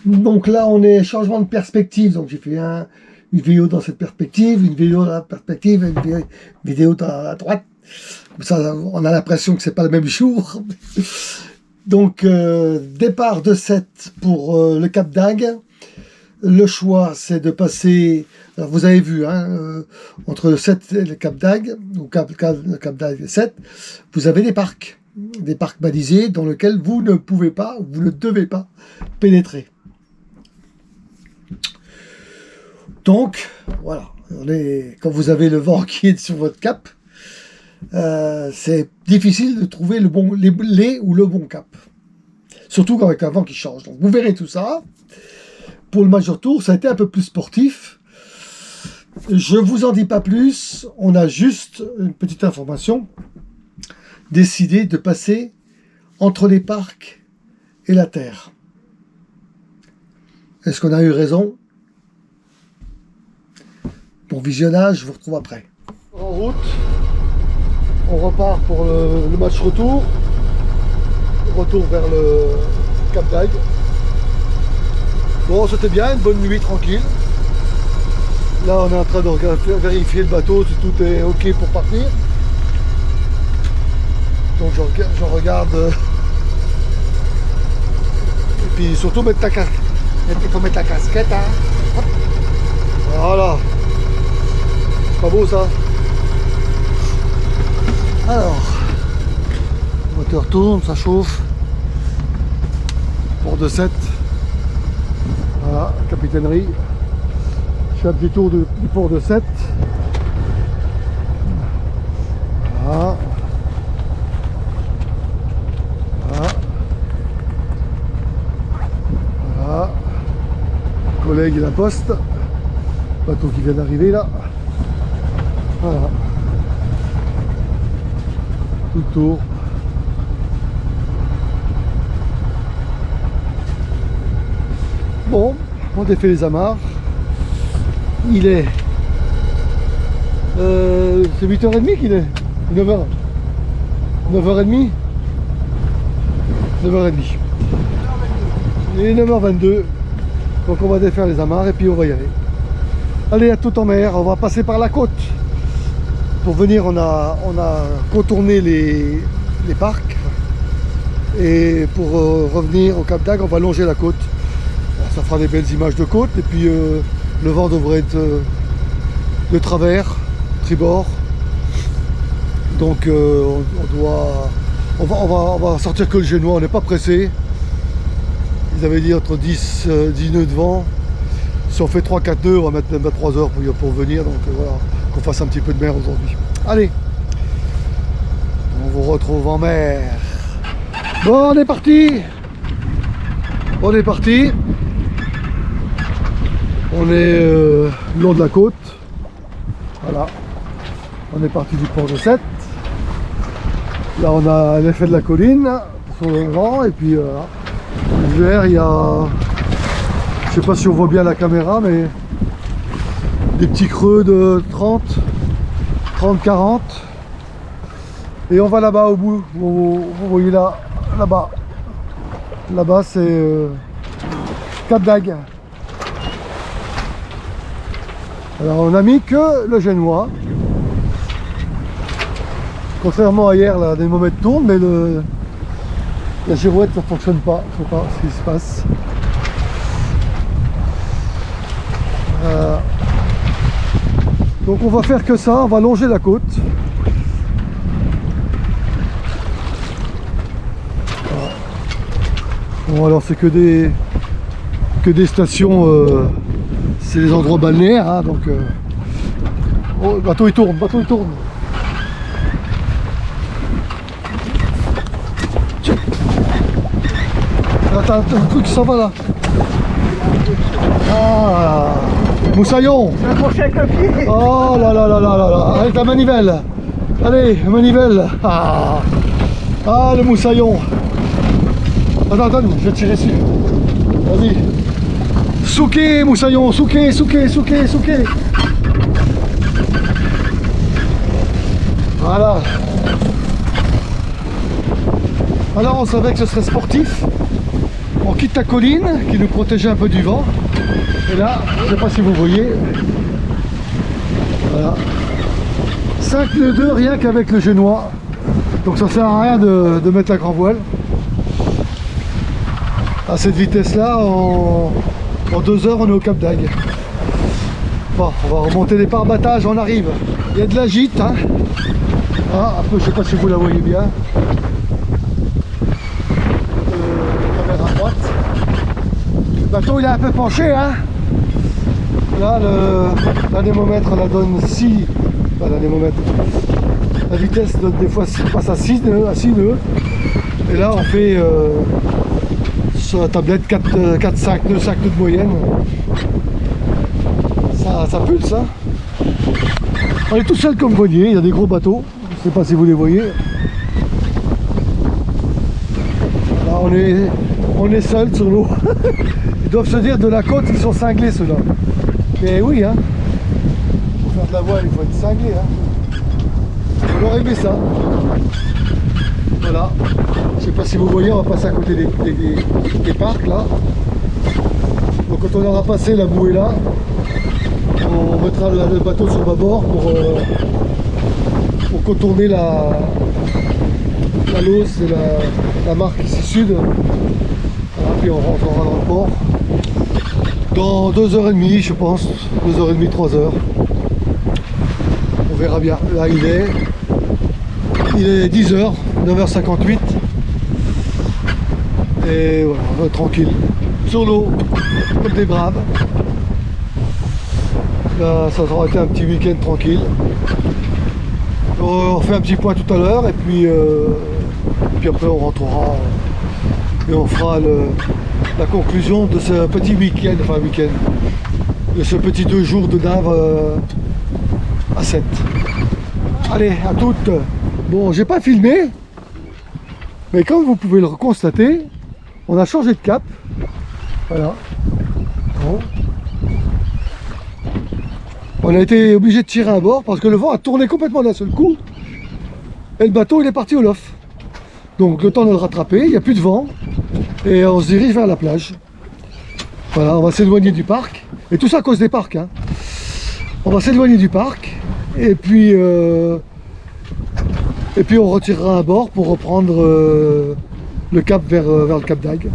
Donc là, on est changement de perspective. Donc j'ai fait une vidéo dans cette perspective, une vidéo dans la perspective, une vidéo dans la droite. Comme ça, on a l'impression que c'est pas le même jour. Donc, départ de 7 pour le Cap d'Agde. Le choix, c'est de passer... Alors, vous avez vu, entre le 7 et le Cap d'Agde, ou le Cap d'Agde 7, vous avez des parcs balisés dans lesquels vous ne pouvez pas, vous ne devez pas pénétrer. Donc, voilà, quand vous avez le vent qui est sur votre cap, c'est difficile de trouver les ou le bon cap. Surtout avec un vent qui change. Donc, vous verrez tout ça. Pour le match de retour, ça a été un peu plus sportif. Je vous en dis pas plus. On a juste une petite information. Décidé de passer entre les parcs et la terre. Est-ce qu'on a eu raison? Bon visionnage, je vous retrouve après. En route, on repart pour le match retour. Retour vers le Cap d'Agde. Bon, c'était bien, une bonne nuit tranquille. Là, on est en train de vérifier le bateau si tout est ok pour partir. Donc, je regarde. Et puis, surtout, mettre ta casquette. Il faut mettre la casquette. Hein. Voilà. Pas beau ça. Alors, le moteur tourne, ça chauffe. Port de 7. Voilà, capitainerie. Je fais un petit tour du port de 7. Voilà. Voilà. Voilà. Collègue et la poste. Bateau qui vient d'arriver là. Voilà. Tout le tour. Bon, on défait les amarres. Il est... c'est 8h30 qu'il est 9h. 9h30 9h30. Il est 9h22. Donc on va défaire les amarres et puis on va y aller. Allez, à tout en mer, on va passer par la côte. Pour venir, on a contourné les parcs. Et pour revenir au Cap d'Agde, on va longer la côte. Alors, ça fera des belles images de côte. Et puis le vent devrait être de travers, tribord. Donc on va sortir que le génois, on n'est pas pressé. Ils avaient dit entre 10 nœuds de vent. Si on fait 3-4 nœuds, on va mettre même à 3 heures pour venir. Donc voilà, qu'on fasse un petit peu de mer aujourd'hui. Allez, on vous retrouve en mer. Bon, on est parti. On est parti. On est le long de la côte. Voilà. On est parti du port de 7. Là, on a l'effet de la colline sur le vent. Et puis, l'hiver, il y a... Je sais pas si on voit bien la caméra, mais des petits creux de 30-40. Et on va là-bas au bout. Vous voyez là-bas. Là-bas, c'est Cap d'Agde. Alors, on a mis que le génois. Contrairement à hier, là, les momètres tournent, mais la girouette, ça ne fonctionne pas. Je ne sais pas ce qui se passe. Donc on va faire que ça, on va longer la côte. Voilà. Bon, alors c'est que des stations, c'est des endroits balnéaires, hein, donc oh, le bateau il tourne, Attends, un truc qui s'en va là. Ah, Moussaillon. Oh là là là là là là. Avec la manivelle. Allez, la manivelle. Ah, le moussaillon. Attends, je vais tirer dessus. Vas-y. Souquez, moussaillon, souquez. Voilà. Alors on savait que ce serait sportif. on quitte la colline qui nous protégeait un peu du vent. Et là, je ne sais pas si vous voyez, voilà, 5 nœuds 2 rien qu'avec le génois. Donc ça sert à rien de mettre la grand voile. À cette vitesse-là, en 2 heures, on est au Cap d'Agde. Bon, on va remonter les parbattages, on arrive. Il y a de la gîte, hein. Ah, un peu, je ne sais pas si vous la voyez bien. La caméra à droite. Le bateau, il est un peu penché, hein. Là, l'anémomètre, la donne 6. Enfin, l'anémomètre. La vitesse donne des fois, passe à 6 nœuds, Et là, on fait sur la tablette 4-5 nœuds, 5 nœuds de moyenne. Ça pulse, hein. On est tout seul comme voilier, il y a des gros bateaux. Je ne sais pas si vous les voyez. Là, on est seul sur l'eau. Ils doivent se dire de la côte, ils sont cinglés ceux-là. Mais oui, hein. Pour faire de la voile, il faut être cinglé, hein. On va régler ça. Voilà. Je ne sais pas si vous voyez, on va passer à côté des parcs là. Donc quand on aura passé la bouée là, on mettra le bateau sur bâbord pour contourner la Lose et la marque ici sud. Voilà, puis on rentrera dans le port. Dans 2h30 je pense, 2h30, 3h. On verra bien. Là il est 10h, 9h58. Et voilà, on va tranquille. Sur l'eau, comme des braves. Là, ça aura été un petit week-end tranquille. On fait un petit point tout à l'heure et puis après on rentrera et on fera la conclusion de ce petit week-end, de ce petit 2 jours de nave à 7. Allez, à toutes. Bon, j'ai pas filmé, mais comme vous pouvez le constater, on a changé de cap. Voilà. Bon. On a été obligé de tirer à bord parce que le vent a tourné complètement d'un seul coup et le bateau il est parti au lof. Donc le temps de le rattraper, il n'y a plus de vent et on se dirige vers la plage. Voilà, on va s'éloigner du parc et tout ça à cause des parcs, hein. On va s'éloigner du parc et puis on retirera à bord pour reprendre le cap vers le Cap d'Agde.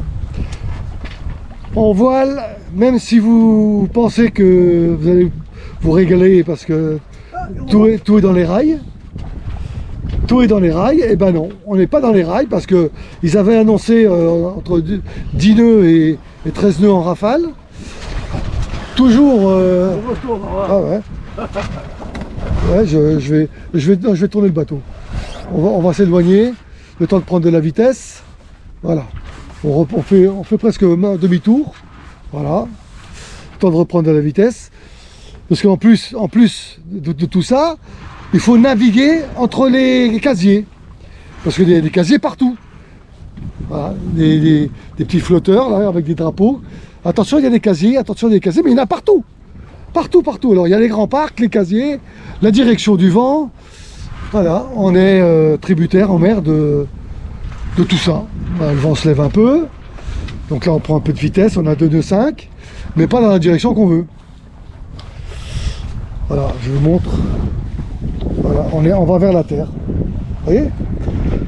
En voile, même si vous pensez que vous allez vous régaler parce que tout est dans les rails. Tout est dans les rails, et ben non, on n'est pas dans les rails parce que ils avaient annoncé entre 10 nœuds et 13 nœuds en rafale. Toujours. Ah ouais. Ouais, je vais tourner le bateau. On va s'éloigner, le temps de prendre de la vitesse. Voilà. On fait presque un demi-tour. Voilà. Le temps de reprendre de la vitesse. Parce qu'en plus de tout ça, il faut naviguer entre les casiers. Parce qu'il y a des casiers partout. Voilà, des petits flotteurs là, avec des drapeaux. Attention, il y a des casiers, mais il y en a partout. Partout. Alors il y a les grands parcs, les casiers, la direction du vent. Voilà, on est tributaire en mer de tout ça. Voilà, le vent se lève un peu. Donc là on prend un peu de vitesse, on a 2 nœuds 5, mais pas dans la direction qu'on veut. Voilà, je vous montre. Voilà, on va vers la terre. Vous voyez?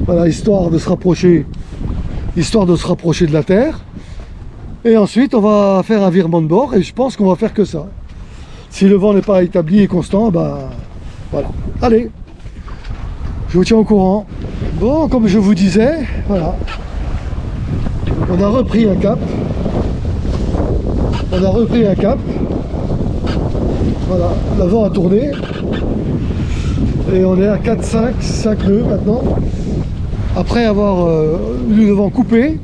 Voilà, histoire de se rapprocher de la terre. Et ensuite, on va faire un virement de bord et je pense qu'on va faire que ça. Si le vent n'est pas établi et constant, bah voilà. Allez, je vous tiens au courant. Bon, comme je vous disais, voilà. On a repris un cap. Voilà, le vent a tourné. Et on est à 5 nœuds maintenant. Après avoir eu le vent coupé,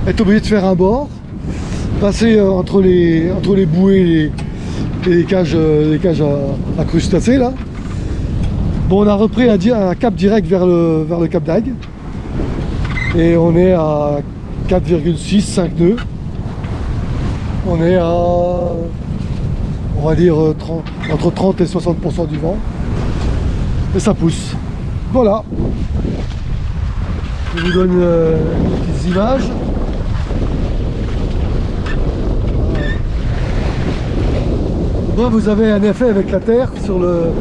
être obligé de faire un bord, passer entre les bouées et les cages à crustacés là. Bon, on a repris un cap direct vers le Cap d'Agde. Et on est à 4,6, 5 nœuds. On est à, on va dire, entre 30 et 60% du vent. Et ça pousse. Voilà. Je vous donne des petites images. Moi, vous avez un effet avec la terre sur le...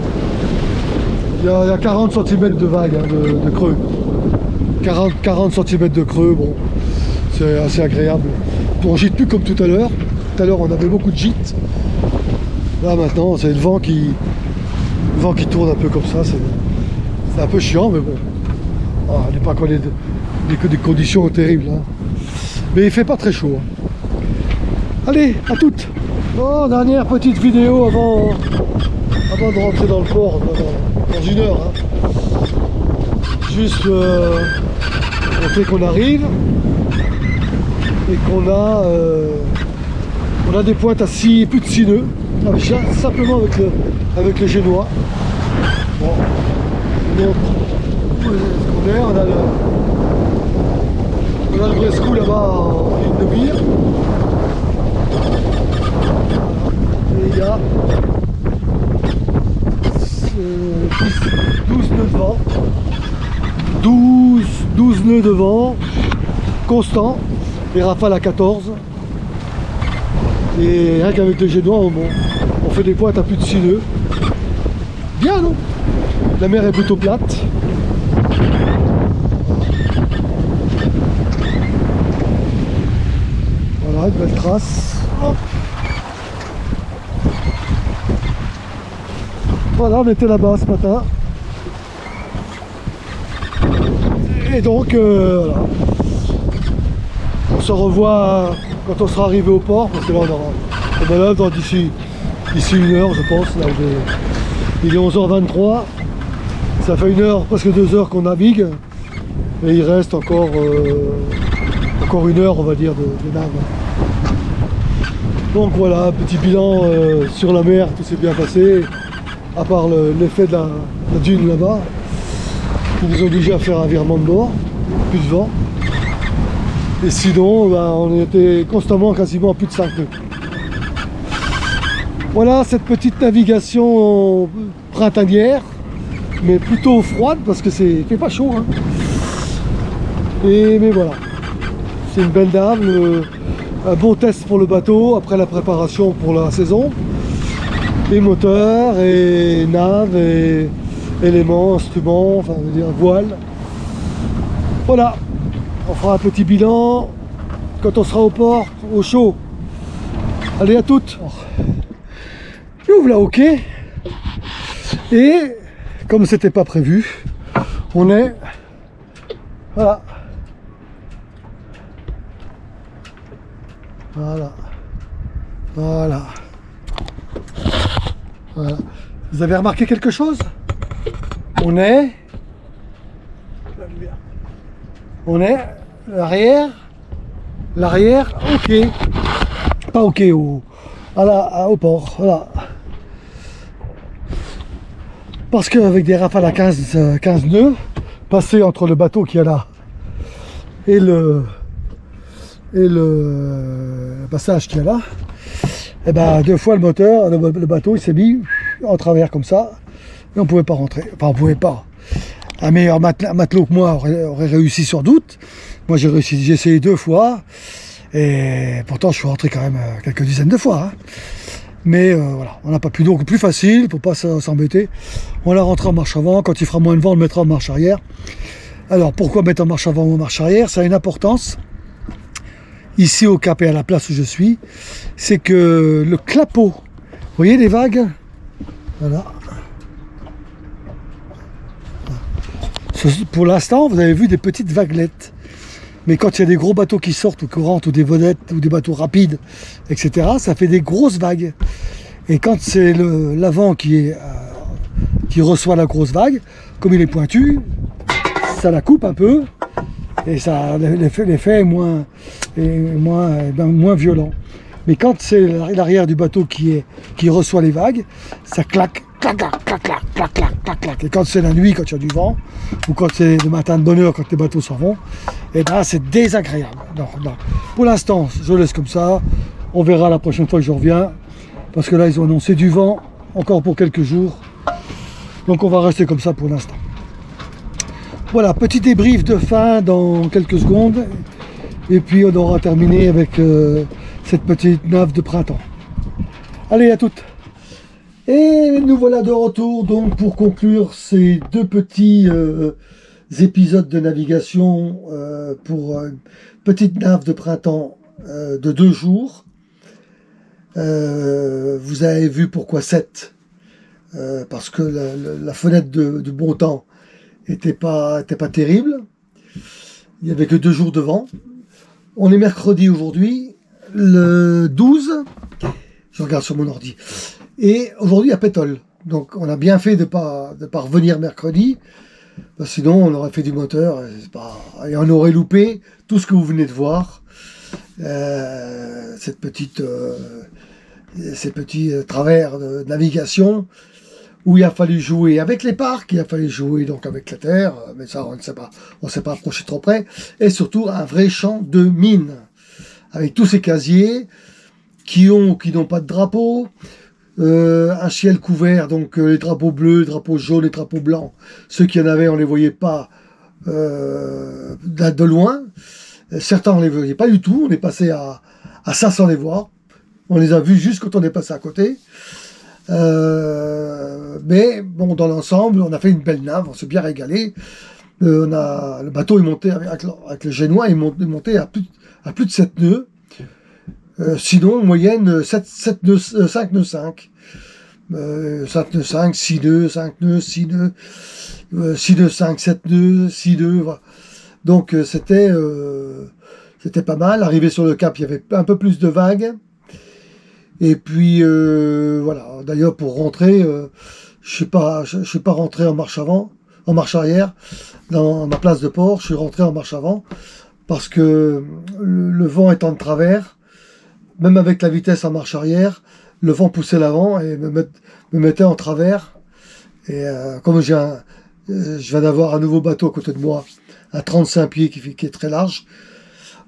Il y a 40 cm de vague, hein, de creux. 40 cm de creux, bon, c'est assez agréable. On gîte plus comme tout à l'heure. Tout à l'heure, on avait beaucoup de gîtes. Là, maintenant, c'est le vent qui tourne un peu comme ça. C'est un peu chiant, mais bon. Ah, on n'est pas encore des conditions terribles. Hein. Mais il fait pas très chaud. Hein. Allez, à toutes. Bon, dernière petite vidéo avant de rentrer dans le port, dans une heure. Hein. Juste montrer qu'on arrive et qu'on a des pointes à plus de 6 nœuds, simplement avec le génois. Bon, donc, on a le Brescou là-bas en ligne de mire. Et il y a 12 nœuds de vent. 12 nœuds de vent constant, les rafales à 14. Et rien qu'avec le génois, on fait des pointes à plus de 6 nœuds. Bien, non? La mer est plutôt plate. Voilà, une belle trace. Hop. Voilà, on était là-bas ce matin. Et donc, voilà. On se revoit quand on sera arrivé au port, parce que là, on balade d'ici 1 heure, je pense. Là, il est 11h23. Ça fait 1 heure, presque 2 heures qu'on navigue. Et il reste encore 1 heure, on va dire, de nave. Donc voilà, petit bilan sur la mer, tout s'est bien passé. À part l'effet de la dune là-bas, qui nous oblige à faire un virement de bord, plus de vent. Et sinon, ben, on était constamment quasiment à plus de 5 nœuds. Voilà cette petite navigation printanière, mais plutôt froide parce que il fait pas chaud. Hein. Mais voilà, c'est une belle nave, un bon test pour le bateau après la préparation pour la saison. Et moteur, et nave, et éléments, instruments, enfin, je veux dire, voile. Voilà, on fera un petit bilan quand on sera au port, au chaud. Allez, à toutes. J'ouvre la hoquet. Et, comme c'était pas prévu, on est... Voilà. Voilà. Voilà. Voilà. Vous avez remarqué quelque chose? On est l'arrière, ok, pas ok au port, voilà. Parce qu'avec des rafales à 15 nœuds, passer entre le bateau qui est là et le passage qui est là, et ben 2 fois le moteur, le bateau il s'est mis en travers comme ça, et on pouvait pas rentrer. Enfin, on pouvait pas. Un meilleur matelot que moi aurait réussi sans doute. Moi j'ai réussi, j'ai essayé 2 fois, et pourtant je suis rentré quand même quelques dizaines de fois. Hein. Mais voilà, on n'a pas pu, donc plus facile pour pas s'embêter. On la rentre en marche avant, quand il fera moins de vent, on le mettra en marche arrière. Alors pourquoi mettre en marche avant ou en marche arrière? Ça a une importance. Ici au Cap et à la place où je suis, c'est que le clapot, vous voyez les vagues? Voilà. Pour l'instant, vous avez vu des petites vaguelettes. Mais quand il y a des gros bateaux qui sortent ou qui rentrent, ou des vedettes, ou des bateaux rapides, etc., ça fait des grosses vagues. Et quand c'est l'avant qui reçoit la grosse vague, comme il est pointu, ça la coupe un peu, et l'effet est moins violent. Mais quand c'est l'arrière du bateau qui reçoit les vagues, ça claque, clac, clac, clac, clac, clac, clac, clac, clac. Et quand c'est la nuit, quand il y a du vent, ou quand c'est le matin de bonne heure, quand les bateaux s'en vont, et ben c'est désagréable. Non. Pour l'instant, je laisse comme ça. On verra la prochaine fois que je reviens, parce que là, ils ont annoncé du vent encore pour quelques jours. Donc on va rester comme ça pour l'instant. Voilà, petit débrief de fin dans quelques secondes. Et puis on aura terminé avec cette petite nave de printemps. Allez, à toutes! Et nous voilà de retour donc pour conclure ces deux petits épisodes de navigation pour une petite nave de printemps de 2 jours. Vous avez vu pourquoi 7, parce que la fenêtre de bon temps était pas terrible. Il n'y avait que 2 jours de vent. On est mercredi aujourd'hui, le 12. Je regarde sur mon ordi. Et aujourd'hui à Pétole. Donc on a bien fait de pas revenir mercredi. Sinon on aurait fait du moteur. Et on aurait loupé tout ce que vous venez de voir. Ces petits travers de navigation où il a fallu jouer avec les parcs, il a fallu jouer donc avec la terre, mais ça on ne s'est pas approché trop près, et surtout un vrai champ de mines avec tous ces casiers qui ont ou qui n'ont pas de drapeau, un ciel couvert, donc les drapeaux bleus, les drapeaux jaunes, les drapeaux blancs, ceux qui en avaient on les voyait pas de loin, certains on les voyait pas du tout, on est passé à ça sans les voir. On les a vus juste quand on est passé à côté. Mais bon, dans l'ensemble, on a fait une belle nave, on s'est bien régalé. Le bateau est monté avec le génois, est monté à plus de 7 nœuds. Sinon, en moyenne, 5 nœuds 5. 5 nœuds 5, 6 nœuds, 5 nœuds, 6 nœuds, 6 nœuds 5, 7 nœuds, 6 nœuds. Voilà. Donc c'était pas mal. Arrivé sur le cap, il y avait un peu plus de vagues. Et puis voilà. D'ailleurs pour rentrer, je suis pas rentré en marche arrière dans ma place de port. Je suis rentré en marche avant parce que le vent étant de travers, même avec la vitesse en marche arrière, le vent poussait l'avant et me mettait en travers. Et comme je viens d'avoir un nouveau bateau à côté de moi, à 35 pieds qui est très large.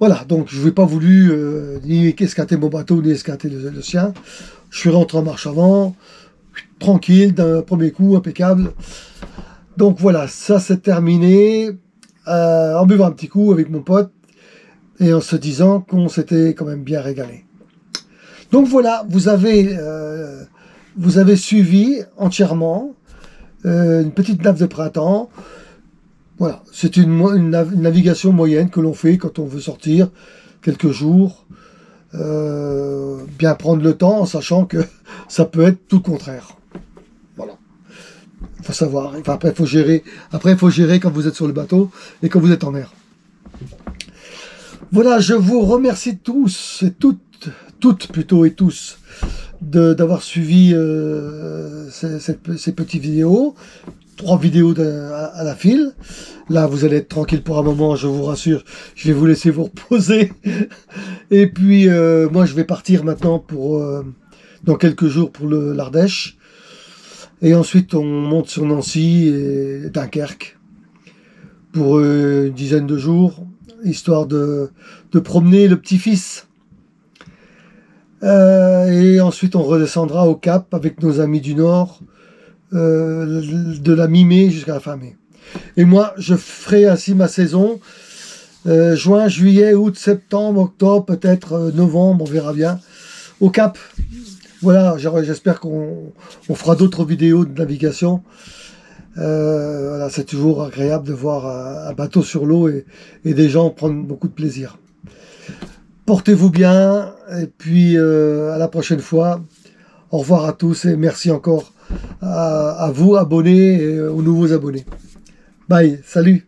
Voilà, donc je n'ai pas voulu ni escater mon bateau, ni escater le sien. Je suis rentré en marche avant, tranquille, d'un premier coup, impeccable. Donc voilà, ça c'est terminé, en buvant un petit coup avec mon pote, et en se disant qu'on s'était quand même bien régalé. Donc voilà, vous avez suivi entièrement une petite nave de printemps. Voilà, c'est une navigation moyenne que l'on fait quand on veut sortir quelques jours. Bien prendre le temps en sachant que ça peut être tout le contraire. Voilà. Il faut savoir. Enfin, après, il faut gérer. Après, il faut gérer quand vous êtes sur le bateau et quand vous êtes en mer. Voilà, je vous remercie tous et toutes plutôt et tous d'avoir suivi ces petites vidéos. 3 vidéos à la file. Là, vous allez être tranquille pour un moment, je vous rassure. Je vais vous laisser vous reposer. Et puis, moi, je vais partir maintenant dans quelques jours pour l'Ardèche. Et ensuite, on monte sur Nancy et Dunkerque pour une dizaine de jours, histoire de promener le petit-fils. Et ensuite, on redescendra au Cap avec nos amis du Nord, de la mi-mai jusqu'à la fin mai. Et moi, je ferai ainsi ma saison, juin, juillet, août, septembre, octobre, peut-être novembre, on verra bien, au Cap. Voilà, j'espère qu'on fera d'autres vidéos de navigation. Voilà, c'est toujours agréable de voir un bateau sur l'eau et des gens prendre beaucoup de plaisir. Portez-vous bien, et puis à la prochaine fois. Au revoir à tous et merci encore à vous abonnés et aux nouveaux abonnés. Bye, salut.